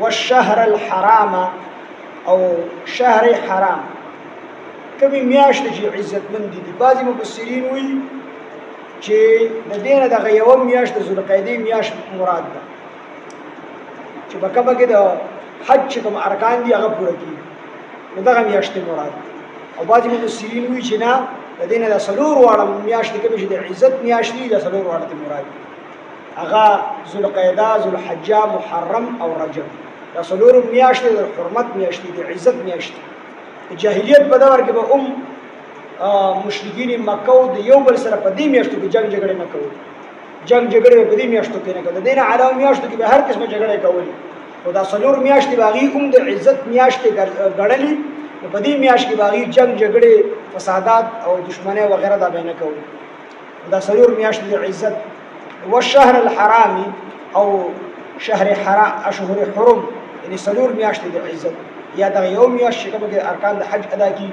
والشهر الحرام او شهر حرام کمی میاشت چې عزت مند دي بعضی مفسرین وی چې د دینه د غیوم میاشت د ذوالقعده میاشت مراد ده چې بکبه کې د حج کوم ارکان دي هغه پوره کیږي نو دغه میاشت مراد او بعضی مفسرین وی چې نه د دینه د سلور واړه میاشت کې چې د عزت میاشت دي د سلور واړه مراد هغه ذوالقعده ذوالحجه محرم او رجب دا سلور میاشت د حرمت میاشت د عزت میاشت جاهلیت په دور کې به مشرکین مکه او د یو بل سره په دې میاشتو کې جنگ جګړه نه کول جنگ جګړه په دې میاشتو کې نه کول د دین علاوه میاشتو کې به هر قسمه جګړه کولې او دا سلور میاشتې باغی د عزت میاشتې ګڼلې په دې میاشت کې باغی جنگ جګړه فسادات او دشمنی وغیرہ دا به نه کول دا سلور میاشتې د عزت والشهر الحرام او شهر حرام اشهر حرم یعنی سلور میاشتې د عزت یا د یو میاشت چې کوم ارکان د حج ادا کی